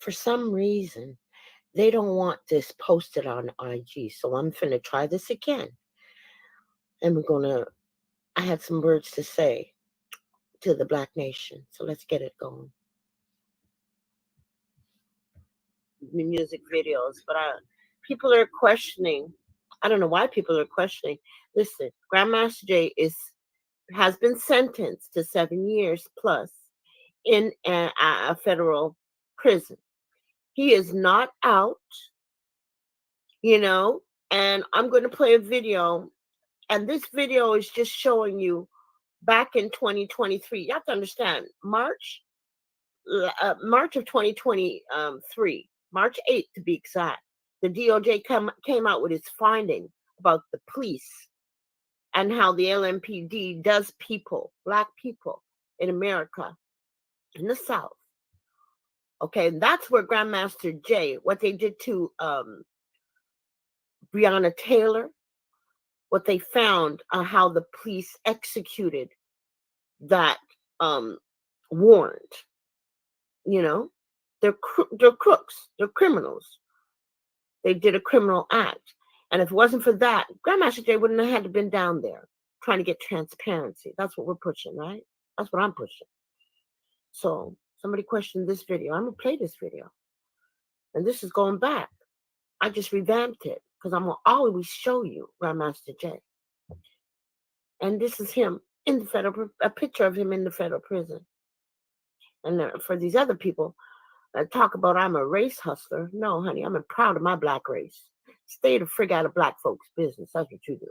for some reason, they don't want this posted on IG. So I'm finna try this again. And I had some words to say to the Black nation. So let's get it going. The music videos, but people are questioning. I don't know why people are questioning. Listen, Grandmaster Jay has been sentenced to 7 years plus in a federal prison. He is not out, and I'm going to play a video, and this video is just showing you back in 2023. You have to understand, March of 2023, March 8th to be exact, the DOJ came out with its finding about the police and how the LMPD does Black people in America, in the South. Okay, and that's where Grandmaster Jay, what they did to Breonna Taylor, what they found, how the police executed that warrant. They're crooks, they're criminals. They did a criminal act. And if it wasn't for that, Grandmaster Jay wouldn't have had to been down there trying to get transparency. That's what we're pushing, right? That's what I'm pushing. So somebody questioned this video. I'm going to play this video. And this is going back. I just revamped it because I'm going to always show you Grandmaster Jay. And this is him in the a picture of him in the federal prison. And for these other people that talk about I'm a race hustler, no, honey, I'm proud of my Black race. Stay the frig out of Black folks' business. That's what you do.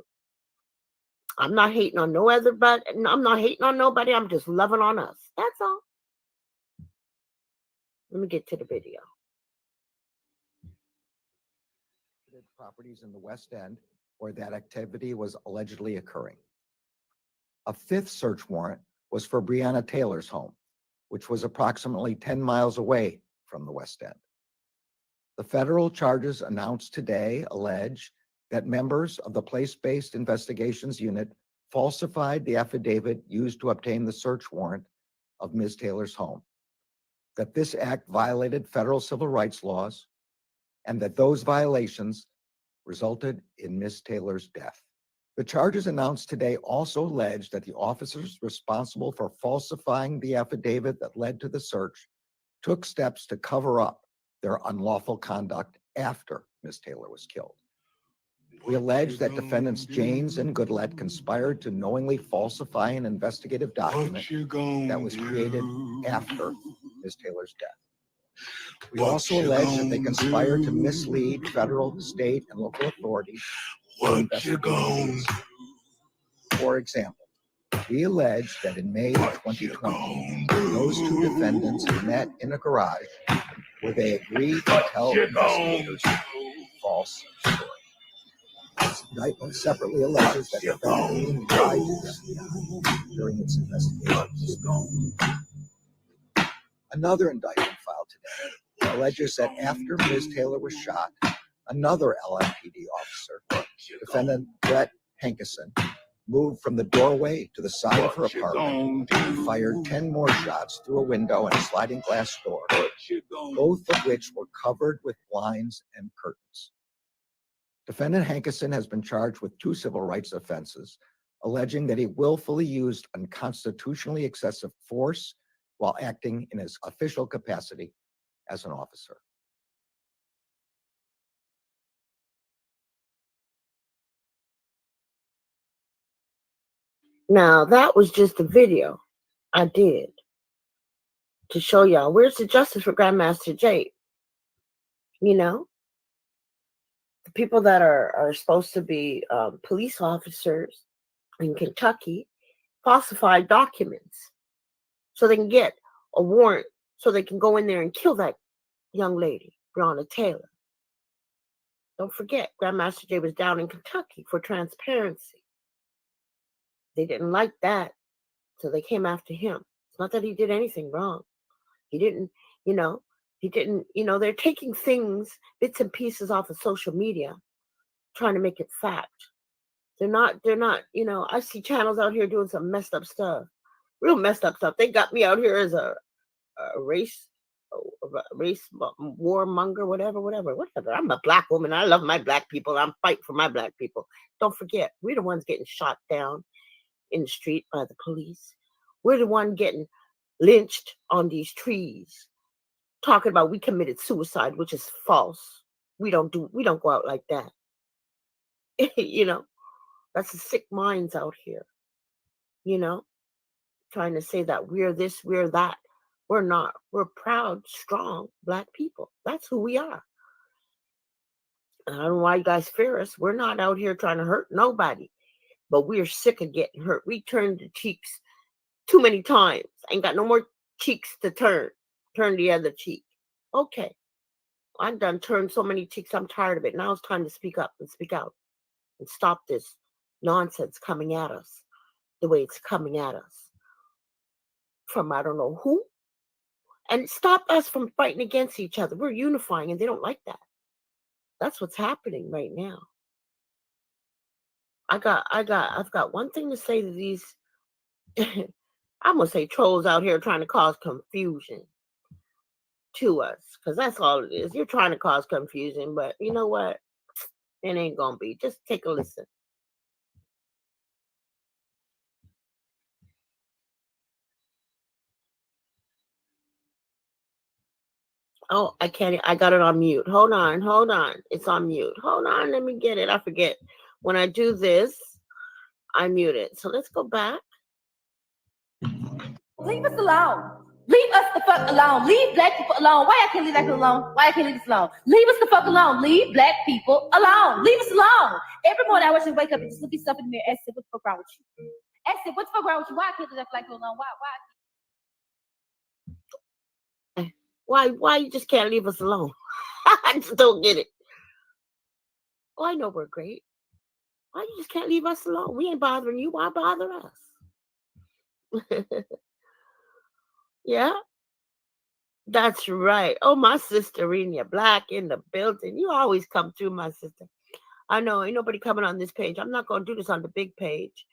I'm not hating on no other, but I'm not hating on nobody. I'm just loving on us. That's all. Let me get to the video. Properties in the West End where that activity was allegedly occurring. A fifth search warrant was for Breonna Taylor's home, which was approximately 10 miles away from the West End. The federal charges announced today allege that members of the Place-Based Investigations Unit falsified the affidavit used to obtain the search warrant of Ms. Taylor's home, that this act violated federal civil rights laws, and that those violations resulted in Ms. Taylor's death. The charges announced today also allege that the officers responsible for falsifying the affidavit that led to the search took steps to cover up their unlawful conduct after Ms. Taylor was killed. We allege that defendants Janes and Goodlett conspired to knowingly falsify an investigative document that was created after Ms. Taylor's death. We also allege that they conspired to mislead federal, state, and local authorities. For example, we allege that in May 2020, those two defendants met in a garage where they agreed to tell investigators a false story. This indictment separately alleges that the defendant lied to the FBI during its investigation. Another indictment filed today alleges that after Ms. Taylor was shot, another LMPD officer, defendant Brett Hankeson, moved from the doorway to the side of her apartment and fired 10 more shots through a window and a sliding glass door, both of which were covered with blinds and curtains. Defendant Hankeson has been charged with 2 civil rights offenses, alleging that he willfully used unconstitutionally excessive force while acting in his official capacity as an officer. Now, that was just a video I did to show y'all where's the justice for Grandmaster Jay. The people that are supposed to be police officers in Kentucky falsified documents so they can get a warrant so they can go in there and kill that young lady, Breonna Taylor. Don't forget, Grandmaster Jay was down in Kentucky for transparency. They didn't like that, so they came after him. It's not that he did anything wrong. He didn't, they're taking things, bits and pieces off of social media, trying to make it fact. They're not, I see channels out here doing some messed up stuff, real messed up stuff. They got me out here as a race warmonger, whatever. I'm a black woman. I love my black people. I'm fighting for my black people. Don't forget, we're the ones getting shot down in the street by the police. We're the one getting lynched on these trees, talking about we committed suicide, which is false. We don't go out like that. That's the sick minds out here, trying to say that we're this, we're that. We're not. We're proud, strong black people. That's who we are. I don't know why you guys fear us. We're not out here trying to hurt nobody, but we're sick of getting hurt. We turned the cheeks too many times. Ain't got no more cheeks to turn. Turn the other cheek. Okay. I'm done turned so many cheeks. I'm tired of it. Now it's time to speak up and speak out and stop this nonsense coming at us the way it's coming at us from I don't know who. And stop us from fighting against each other. We're unifying, and they don't like that. That's what's happening right now. I've got one thing to say to these. I'm gonna say trolls out here trying to cause confusion to us, because that's all it is. You're trying to cause confusion, but you know what? It ain't gonna be. Just take a listen. Oh, I can't. I got it on mute. Hold on. It's on mute. Hold on. Let me get it. I forget. When I do this, I mute it. So let's go back. Leave us alone. Leave us the fuck alone. Leave black people alone. Why I can't leave black people alone? Why I can't leave us alone? Leave us the fuck alone. Leave black people alone. Leave us alone. Every morning I wish to wake up and just look yourself in the mirror and say, what the fuck wrong with you? Ask it, what the fuck wrong with you? Why I can't leave black people alone? Why you just can't leave us alone? I just don't get it. Oh, I know we're great. Why you just can't leave us alone? We ain't bothering you. Why bother us? Yeah, that's right. Oh, my sister, Renia Black in the building. You always come through, my sister. I know ain't nobody coming on this page. I'm not going to do this on the big page,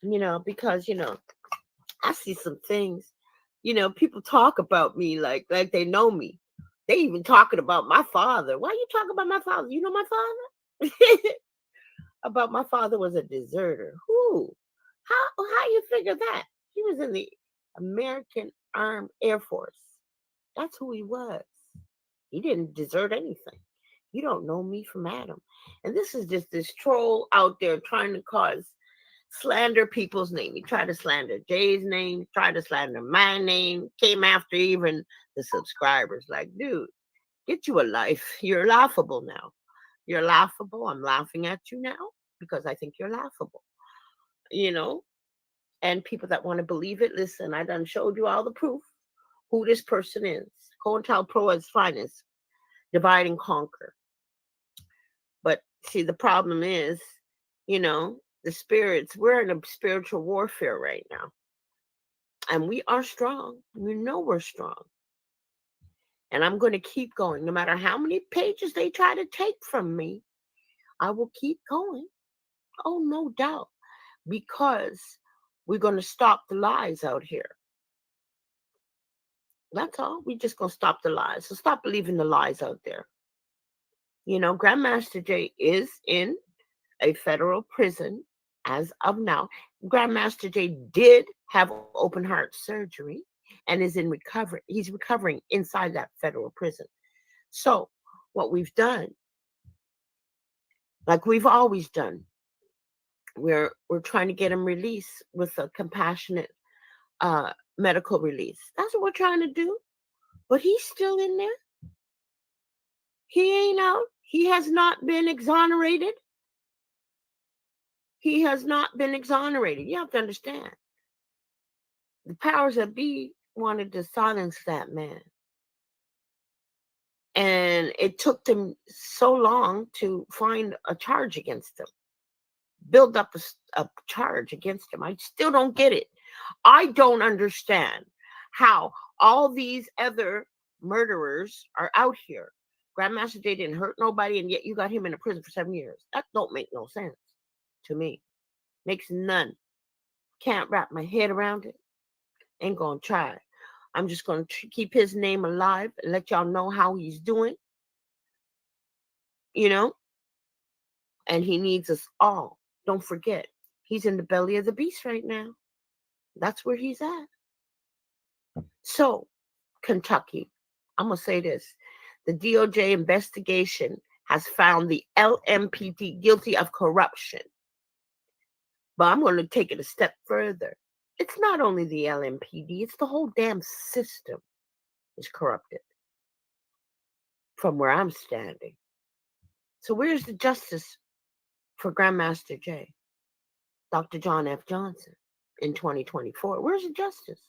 because, I see some things, people talk about me like they know me. They even talking about my father. Why you talking about my father? You know my father? About my father was a deserter. Who? How you figure that? He was in the American Armed Air Force. That's who he was. He didn't desert anything. You don't know me from Adam. And this is just this troll out there trying to slander people's name. He tried to slander Jay's name, tried to slander my name, came after even the subscribers. Like, dude, get you a life. You're laughable now. You're laughable. I'm laughing at you now because I think you're laughable. And people that want to believe it, listen, I done showed you all the proof who this person is. COINTELPRO at its finest. Divide and conquer. But see, the problem is, the spirits, we're in a spiritual warfare right now. And we are strong. We know we're strong. And I'm going to keep going. No matter how many pages they try to take from me, I will keep going. Oh, no doubt. Because we're going to stop the lies out here. That's all. We're just going to stop the lies. So stop believing the lies out there. Grandmaster Jay is in a federal prison as of now. Grandmaster Jay did have open heart surgery and is in recovery. He's recovering inside that federal prison. So what we've done, like we've always done, we're trying to get him released with a compassionate medical release. That's what we're trying to do. But he's still in there. He ain't out. He has not been exonerated. He has not been exonerated. You have to understand. The powers that be wanted to silence that man. And it took them so long to find a charge against him. Build up a charge against him. I still don't get it. I don't understand how all these other murderers are out here. Grandmaster Jay didn't hurt nobody, and yet you got him in a prison for 7 years. That don't make no sense to me. Makes none. Can't wrap my head around it. Ain't gonna try. I'm just going to keep his name alive and let y'all know how he's doing, you know, and he needs us all. Don't forget, he's in the belly of the beast right now. That's where he's at. So, Kentucky, I'm going to say this. The DOJ investigation has found the LMPD guilty of corruption. But I'm going to take it a step further. It's not only the LMPD, it's the whole damn system is corrupted from where I'm standing. So where's the justice for Grandmaster J, Dr. John F. Johnson, in 2024? Where's the justice?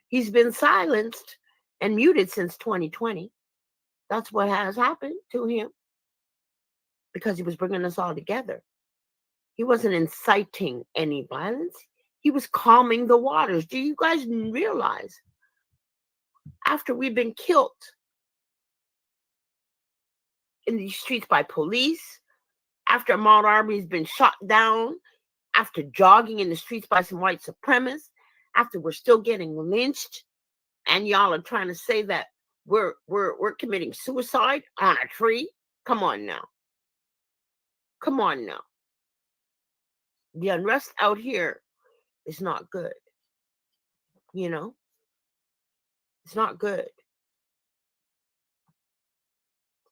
He's been silenced and muted since 2020. That's what has happened to him because he was bringing us all together. He wasn't inciting any violence. He was calming the waters. Do you guys realize after we've been killed in these streets by police, after Ahmaud Arbery's been shot down, after jogging in the streets by some white supremacists, after we're still getting lynched, and y'all are trying to say that we're committing suicide on a tree? Come on now. Come on now. The unrest out here is not good. You know? It's not good.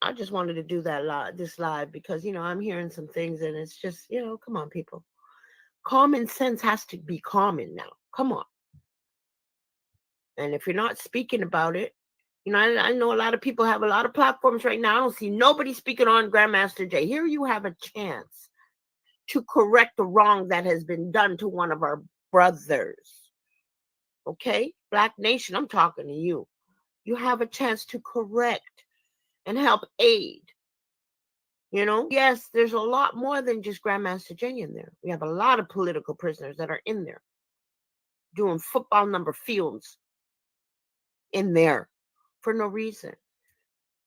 I just wanted to do that this live because, you know, I'm hearing some things and it's just, you know, come on, people. Common sense has to be common now. Come on. And if you're not speaking about it, you know, I know a lot of people have a lot of platforms right now. I don't see nobody speaking on Grandmaster J. Here you have a chance to correct the wrong that has been done to one of our brothers. Okay? Black Nation, I'm talking to you. You have a chance to correct and help aid. You know, yes, there's a lot more than just Grandmaster J in there. We have a lot of political prisoners that are in there doing football number fields in there for no reason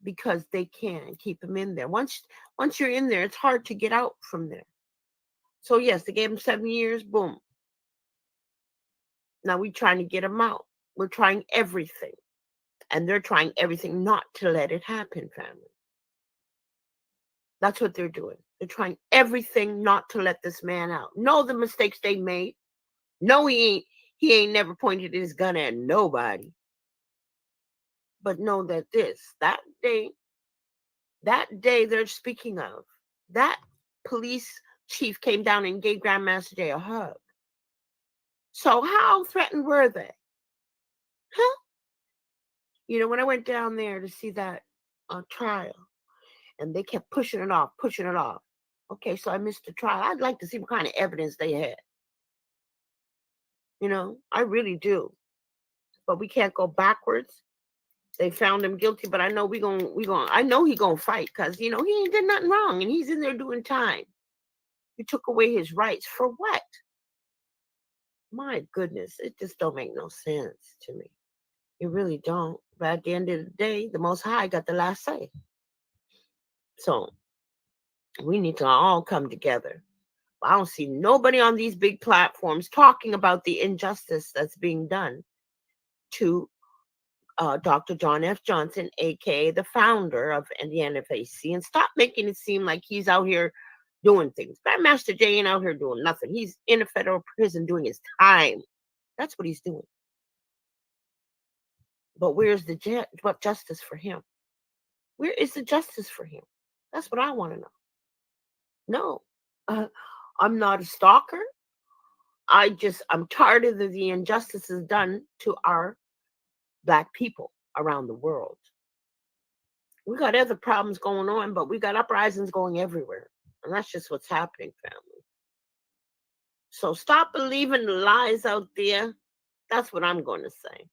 because they can keep them in there. Once you're in there, it's hard to get out from there. So yes, they gave him 7 years. Boom. Now we're trying to get him out. We're trying everything. And they're trying everything not to let it happen, family. That's what they're doing. They're trying everything not to let this man out. Know the mistakes they made. No, he ain't never pointed his gun at nobody. But know that that day they're speaking of, that police chief came down and gave Grandmaster J a hug. So how threatened were they? Huh? You know, when I went down there to see that trial, and they kept pushing it off. Okay, so I missed the trial. I'd like to see what kind of evidence they had. You know, I really do. But we can't go backwards. They found him guilty, but I know I know he gonna fight because, you know, he ain't did nothing wrong and he's in there doing time. You took away his rights for what? My goodness, it just don't make no sense to me. It really don't. But at the end of the day, the Most High got the last say. So we need to all come together. I don't see nobody on these big platforms talking about the injustice that's being done to Dr. John F. Johnson, aka the founder of the NFAC, and stop making it seem like he's out here doing things. Grandmaster J ain't out here doing nothing. He's in a federal prison doing his time. That's what he's doing. But where's the justice for him? Where is the justice for him? That's what I want to know. No, I'm not a stalker. I'm tired of the injustices done to our Black people around the world. We got other problems going on, but we got uprisings going everywhere. And that's just what's happening, family. So stop believing the lies out there. That's what I'm going to say.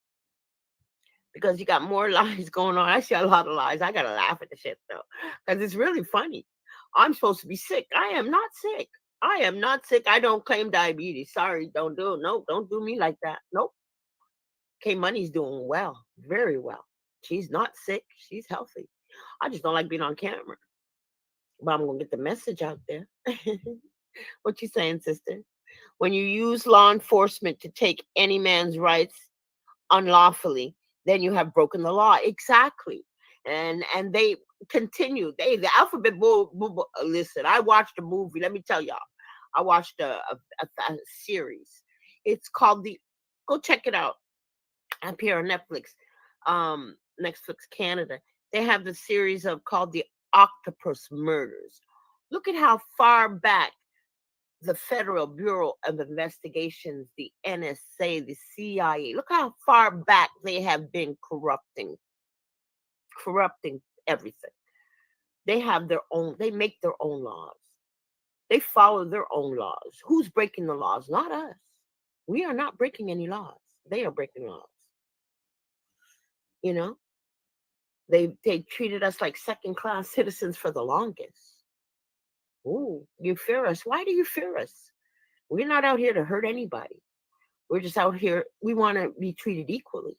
Because you got more lies going on. I see a lot of lies. I got to laugh at the shit, though. Because it's really funny. I'm supposed to be sick. I am not sick. I am not sick. I don't claim diabetes. Sorry, don't do it. No, don't do me like that. Nope. K Money's doing well. Very well. She's not sick. She's healthy. I just don't like being on camera. But I'm going to get the message out there. What you saying, sister? When you use law enforcement to take any man's rights, unlawfully, then you have broken the law. Exactly. And they continue. The alphabet listen, I watched a movie. Let me tell y'all. I watched a series. It's called go check it out up here on Netflix. Netflix Canada. They have the series called the Octopus Murders. Look at how far back the Federal Bureau of Investigations, the NSA, the CIA, look how far back they have been corrupting everything. They have they make their own laws. They follow their own laws. Who's breaking the laws? Not us. We are not breaking any laws. They are breaking laws. You know, they treated us like second-class citizens for the longest. Oh, you fear us. Why do you fear us? We're not out here to hurt anybody. We're just out here. We want to be treated equally.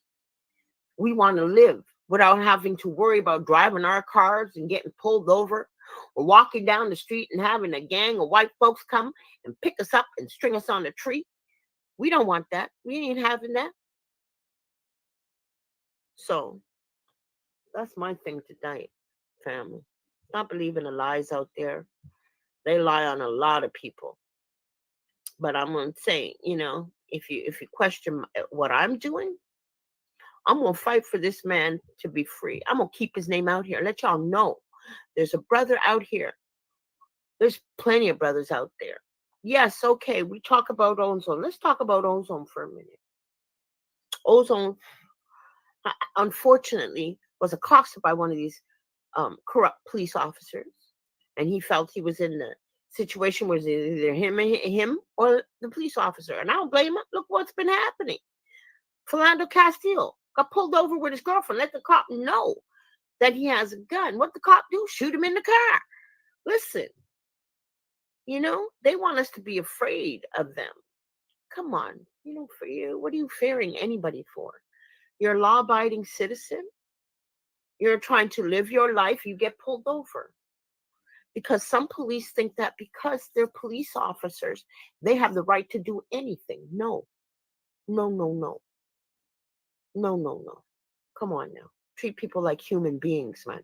We want to live without having to worry about driving our cars and getting pulled over, or walking down the street and having a gang of white folks come and pick us up and string us on a tree. We don't want that. We ain't having that. So that's my thing tonight, family. Not believing the lies out there. They lie on a lot of people. But I'm going to say, if you question what I'm doing, I'm going to fight for this man to be free. I'm going to keep his name out here. Let y'all know there's a brother out here. There's plenty of brothers out there. Yes, okay, we talk about ozone. Let's talk about ozone for a minute. Ozone, unfortunately, was accosted by one of these corrupt police officers. And he felt he was in the situation where either him or the police officer. And I don't blame him. Look what's been happening. Philando Castile got pulled over with his girlfriend. Let the cop know that he has a gun. What the cop do? Shoot him in the car. Listen, they want us to be afraid of them. Come on, for you, what are you fearing anybody for? You're a law-abiding citizen. You're trying to live your life. You get pulled over. Because some police think that because they're police officers, they have the right to do anything. No. Come on now. Treat people like human beings, man.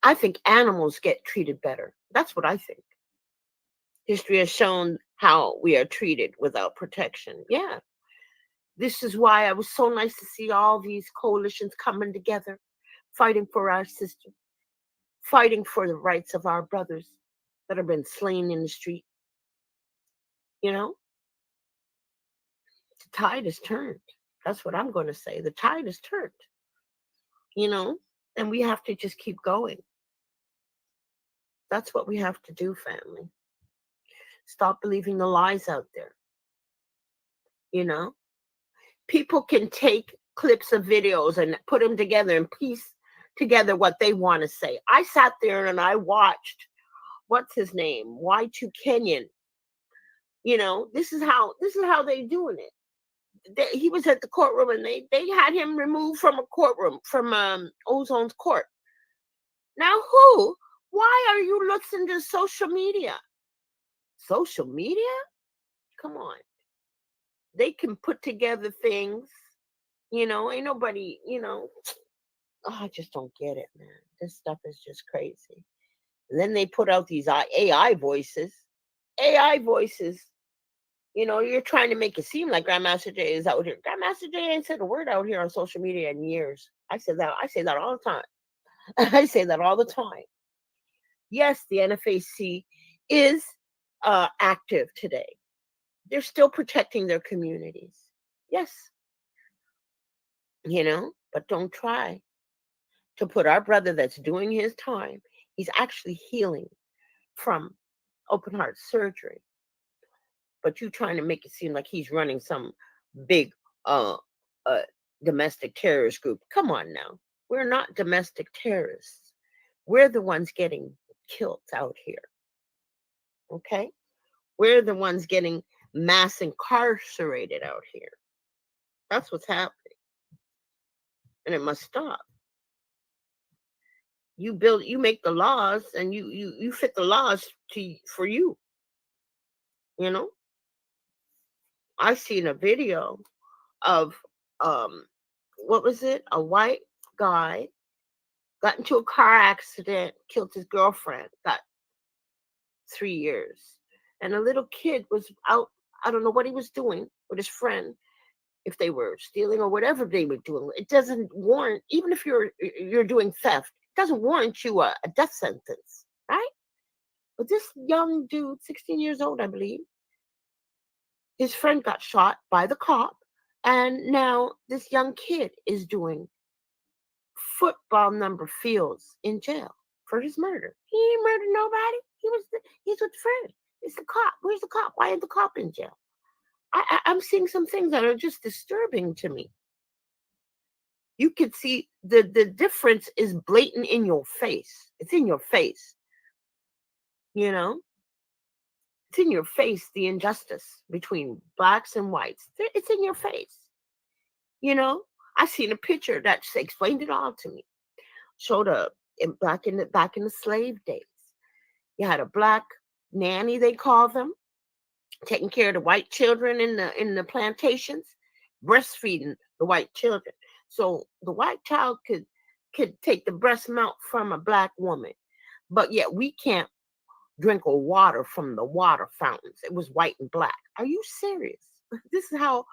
I think animals get treated better. That's what I think. History has shown how we are treated without protection. Yeah. This is why it was so nice to see all these coalitions coming together, fighting for our sisters, fighting for the rights of our brothers that have been slain in the street. The tide has turned. That's what I'm going to say. The tide has turned. And we have to just keep going. That's what we have to do, family. Stop believing the lies out there. People can take clips of videos and put them together and piece together what they want to say. I sat there and I watched, what's his name? Y2 Kenyan. This is how they're doing it. He was at the courtroom and they had him removed from a courtroom, from Ozone's court. Now why are you listening to social media? Social media? Come on. They can put together things, ain't nobody, I just don't get it, man. This stuff is just crazy. And then they put out these AI voices. You're trying to make it seem like Grandmaster Jay is out here. Grandmaster Jay ain't said a word out here on social media in years. I say that all the time. I say that all the time. Yes, the NFAC is active today. They're still protecting their communities. Yes. But don't try to put our brother that's doing his time. He's actually healing from open heart surgery. But you trying to make it seem like he's running some big domestic terrorist group. Come on now. We're not domestic terrorists. We're the ones getting killed out here. Okay? We're the ones getting mass incarcerated out here. That's what's happening. And it must stop. You make the laws, and you fit the laws for you. I seen a video of what was it? A white guy got into a car accident, killed his girlfriend, got 3 years. And a little kid was out, I don't know what he was doing with his friend, if they were stealing or whatever they were doing. It doesn't warrant, even if you're doing theft, it doesn't warrant you a death sentence, right? But this young dude, 16 years old, I believe, his friend got shot by the cop. And now this young kid is doing football number fields in jail for his murder. He ain't murdered nobody. He's with friend. It's the cop. Where's the cop? Why ain't the cop in jail? I'm seeing some things that are just disturbing to me. You could see the difference is blatant in your face. It's in your face. You know, it's in your face, the injustice between blacks and whites. It's in your face. You know, I seen a picture that explained it all to me. Showed up back in the slave days. You had a black nanny, they call them, taking care of the white children in the plantations, breastfeeding the white children. So the white child could take the breast milk from a black woman, but yet we can't drink water from the water fountains. It was white and black. Are you serious? This is how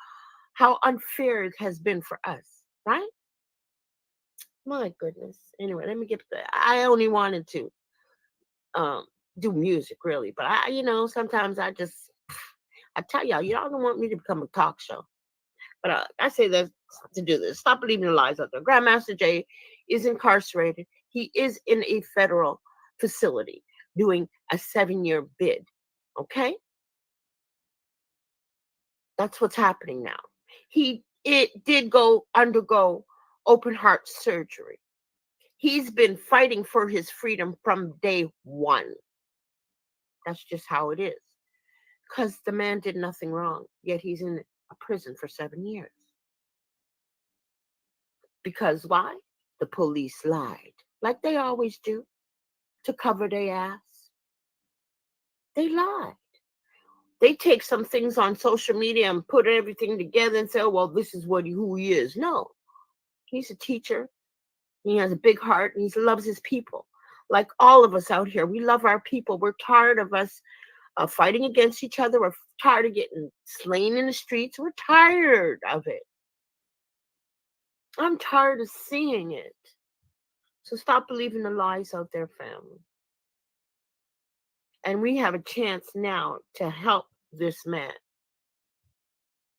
unfair it has been for us, right? My goodness. Anyway, let me get I only wanted to do music really, but sometimes I tell y'all don't want me to become a talk show. But I say this to do this. Stop believing the lies out there. Grandmaster Jay is incarcerated. He is in a federal facility doing a 7-year bid. Okay? That's what's happening now. It did undergo open heart surgery. He's been fighting for his freedom from day one. That's just how it is. Because the man did nothing wrong, yet he's in a prison for 7 years. Because why? The police lied, like they always do, to cover their ass. They lied. They take some things on social media and put everything together and say, oh, well, this is who he is. No, he's a teacher. He has a big heart and he loves his people. Like all of us out here, we love our people. We're tired of us fighting against each other. We're tired of getting slain in the streets. We're tired of it. I'm tired of seeing it. So stop believing the lies out there, family. And we have a chance now to help this man,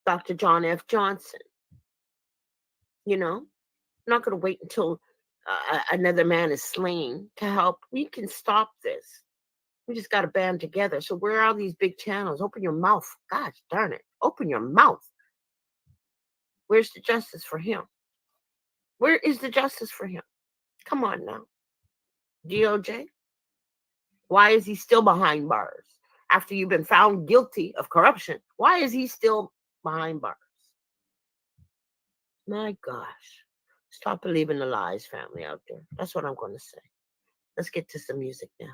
Dr. John F. Johnson. I'm not going to wait until another man is slain to help. We can stop this. We just got to band together. So where are these big channels? Open your mouth. Gosh darn it. Open your mouth. Where's the justice for him? Where is the justice for him? Come on now. DOJ? Why is he still behind bars? After you've been found guilty of corruption, why is he still behind bars? My gosh. Stop believing the lies, family out there. That's what I'm going to say. Let's get to some music now.